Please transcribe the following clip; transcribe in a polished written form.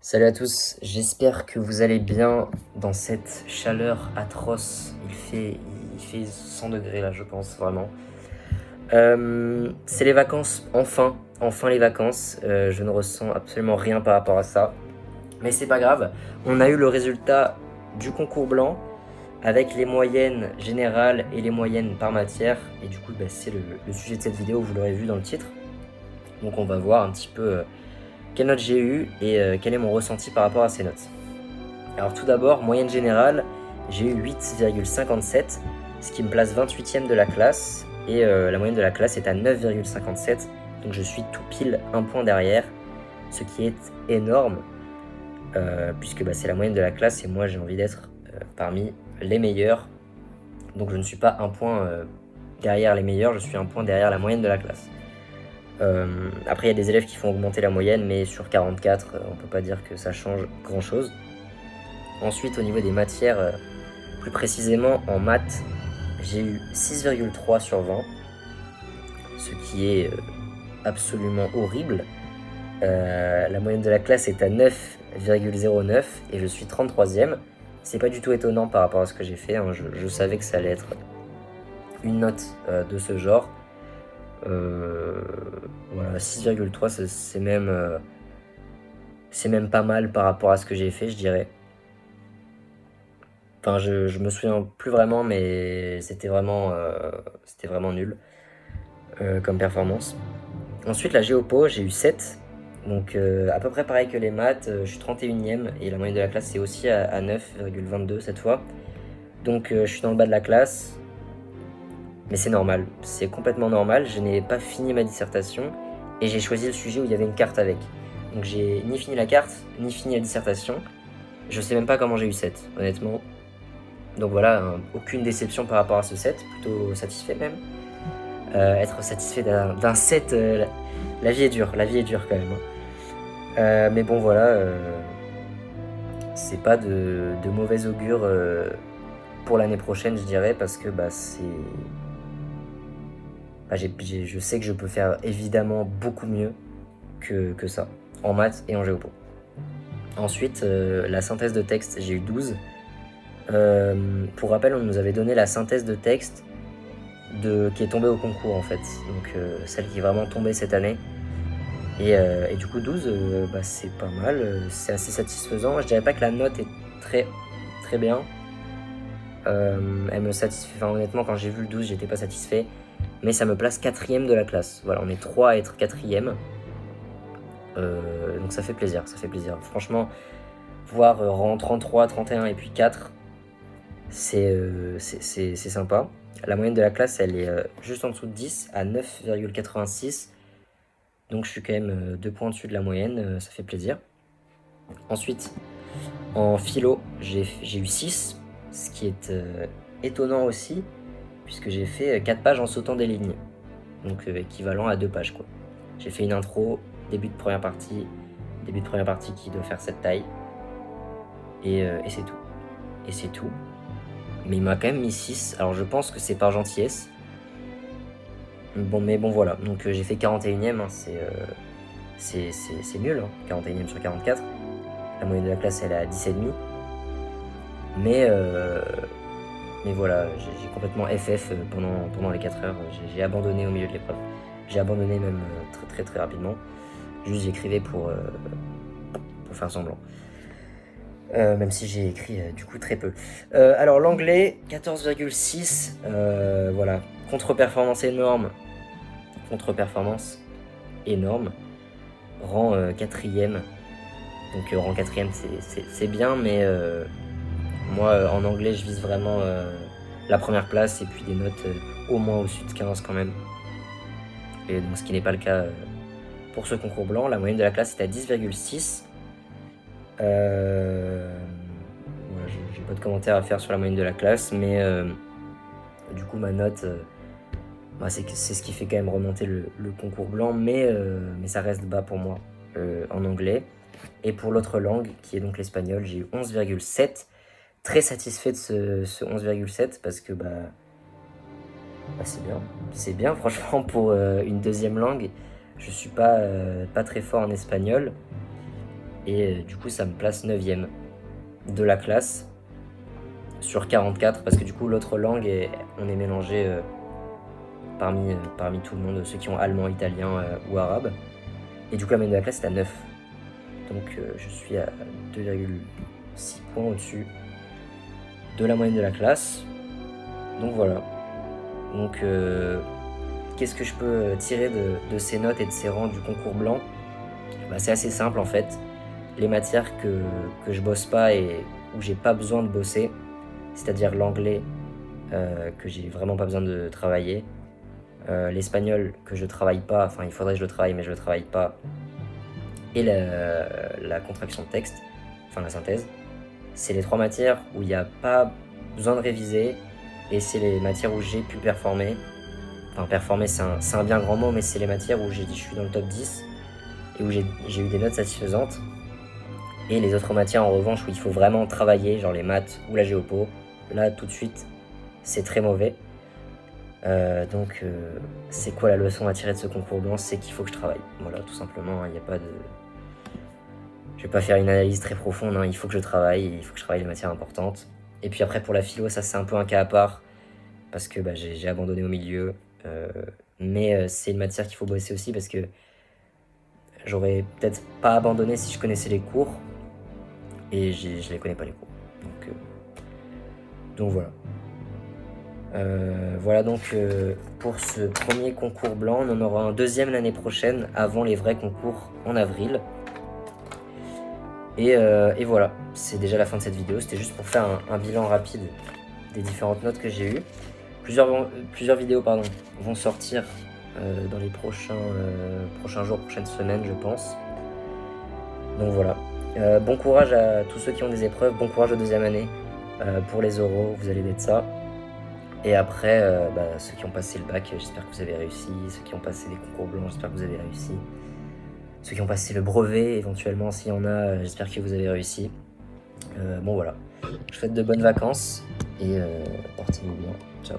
Salut à tous, j'espère que vous allez bien dans cette chaleur atroce. Il fait 100 degrés là, je pense, vraiment. C'est les vacances, enfin les vacances. Je ne ressens absolument rien par rapport à ça. Mais c'est pas grave, on a eu le résultat du concours blanc avec les moyennes générales et les moyennes par matière. Et du coup, c'est le sujet de cette vidéo, vous l'aurez vu dans le titre. Donc on va voir un petit peu quelle note j'ai eu et quel est mon ressenti par rapport à ces notes. Alors tout d'abord, moyenne générale, j'ai eu 8,57, ce qui me place 28e de la classe, et la moyenne de la classe est à 9,57, donc je suis tout pile un point derrière, ce qui est énorme, puisque c'est la moyenne de la classe, et moi j'ai envie d'être parmi les meilleurs, donc je ne suis pas un point derrière les meilleurs, je suis un point derrière la moyenne de la classe. Après il y a des élèves qui font augmenter la moyenne, mais sur 44, on peut pas dire que ça change grand chose. Ensuite, au niveau des matières, plus précisément en maths, j'ai eu 6,3 sur 20, ce qui est absolument horrible. La moyenne de la classe est à 9,09 et je suis 33e. C'est pas du tout étonnant par rapport à ce que j'ai fait, hein. Je savais que ça allait être une note de ce genre. Voilà, 6,3 c'est même pas mal par rapport à ce que j'ai fait, je dirais. Enfin, je me souviens plus vraiment, mais c'était vraiment nul comme performance. Ensuite, la géopo, j'ai eu 7. Donc à peu près pareil que les maths, je suis 31e et la moyenne de la classe c'est aussi à 9,22 cette fois. Donc je suis dans le bas de la classe, mais c'est normal, c'est complètement normal. Je n'ai pas fini ma dissertation et j'ai choisi le sujet où il y avait une carte avec. Donc j'ai ni fini la carte, ni fini la dissertation. Je sais même pas comment j'ai eu 7, honnêtement. Donc voilà, aucune déception par rapport à ce 7, plutôt satisfait même. Être satisfait d'un 7, la vie est dure quand même, hein. Mais bon voilà, c'est pas de mauvais augure pour l'année prochaine, je dirais, parce que je sais que je peux faire évidemment beaucoup mieux que ça, en maths et en géopo. Ensuite, la synthèse de texte, j'ai eu 12. Pour rappel, on nous avait donné la synthèse de texte qui est tombée au concours en fait, donc celle qui est vraiment tombée cette année. Et du coup 12, c'est pas mal, c'est assez satisfaisant. Je dirais pas que la note est très très bien. Elle me satisfait, enfin honnêtement quand j'ai vu le 12 j'étais pas satisfait, mais ça me place 4ème de la classe. Voilà, on est 3 à être 4ème. Donc ça fait plaisir. Franchement, voir rang 33, 31 et puis 4, c'est sympa. La moyenne de la classe, elle est juste en dessous de 10, à 9,86. Donc je suis quand même 2 points dessus de la moyenne, ça fait plaisir. Ensuite, en philo, j'ai eu 6, ce qui est étonnant aussi, puisque j'ai fait 4 pages en sautant des lignes. Donc équivalent à 2 pages quoi. J'ai fait une intro, début de première partie qui doit faire cette taille. Et c'est tout. Mais il m'a quand même mis 6, alors je pense que c'est par gentillesse. Mais bon voilà, donc j'ai fait 41ème, hein, c'est nul, hein, 41ème sur 44. La moyenne de la classe elle est à 10,5. Mais voilà, j'ai complètement FF pendant les 4 heures. J'ai abandonné au milieu de l'épreuve. J'ai abandonné même très très très rapidement. Juste j'écrivais pour faire semblant. Même si j'ai écrit du coup très peu. Alors l'anglais, 14,6. Voilà, contre-performance énorme. Rang 4ème. Donc rang 4ème c'est bien, mais moi en anglais je vise vraiment la première place et puis des notes au moins au-dessus de 15 quand même. Et donc ce qui n'est pas le cas pour ce concours blanc. La moyenne de la classe est à 10,6. Voilà, j'ai pas de commentaires à faire sur la moyenne de la classe, mais du coup ma note, c'est ce qui fait quand même remonter le concours blanc, mais ça reste bas pour moi en anglais. Et pour l'autre langue, qui est donc l'espagnol, j'ai eu 11,7. Très satisfait de ce 11,7 parce que c'est bien franchement pour une deuxième langue. Je suis pas très fort en espagnol, Et du coup, ça me place 9e de la classe sur 44, parce que du coup, l'autre langue, on est mélangé parmi tout le monde, ceux qui ont allemand, italien ou arabe. Et du coup, la moyenne de la classe est à 9. Donc je suis à 2,6 points au-dessus de la moyenne de la classe. Donc voilà. Donc qu'est-ce que je peux tirer de ces notes et de ces rangs du concours blanc? Bah, c'est assez simple en fait. Les matières que je bosse pas et où j'ai pas besoin de bosser, c'est-à-dire l'anglais que j'ai vraiment pas besoin de travailler, l'espagnol que je travaille pas, enfin il faudrait que je le travaille mais je le travaille pas, et la contraction de texte, enfin la synthèse, c'est les 3 matières où il n'y a pas besoin de réviser, et c'est les matières où j'ai pu performer. Enfin performer c'est un bien grand mot, mais c'est les matières où j'ai dit je suis dans le top 10 et où j'ai eu des notes satisfaisantes. Et les autres matières en revanche où il faut vraiment travailler, genre les maths ou la géopo, là tout de suite c'est très mauvais. Donc c'est quoi la leçon à tirer de ce concours blanc? C'est qu'il faut que je travaille. Voilà, tout simplement, il n'y a pas de... Je vais pas faire une analyse très profonde, hein. Il faut que je travaille, il faut que je travaille les matières importantes. Et puis après pour la philo, ça c'est un peu un cas à part, parce que j'ai abandonné au milieu. Mais c'est une matière qu'il faut bosser aussi, parce que j'aurais peut-être pas abandonné si je connaissais les cours, et je les connais pas les cours. Donc voilà. Voilà donc pour ce premier concours blanc. On en aura un deuxième l'année prochaine, avant les vrais concours en avril. Et voilà, c'est déjà la fin de cette vidéo. C'était juste pour faire un bilan rapide des différentes notes que j'ai eues. Plusieurs vidéos vont sortir dans les prochains jours, prochaines semaines, je pense. Donc voilà. Bon courage à tous ceux qui ont des épreuves, bon courage aux 2e année pour les oraux, vous allez d'être ça. Et après, ceux qui ont passé le bac, j'espère que vous avez réussi. Ceux qui ont passé les concours blancs, j'espère que vous avez réussi. Ceux qui ont passé le brevet, éventuellement, s'il y en a, j'espère que vous avez réussi. Bon voilà, je vous souhaite de bonnes vacances et portez-vous bien. Ciao.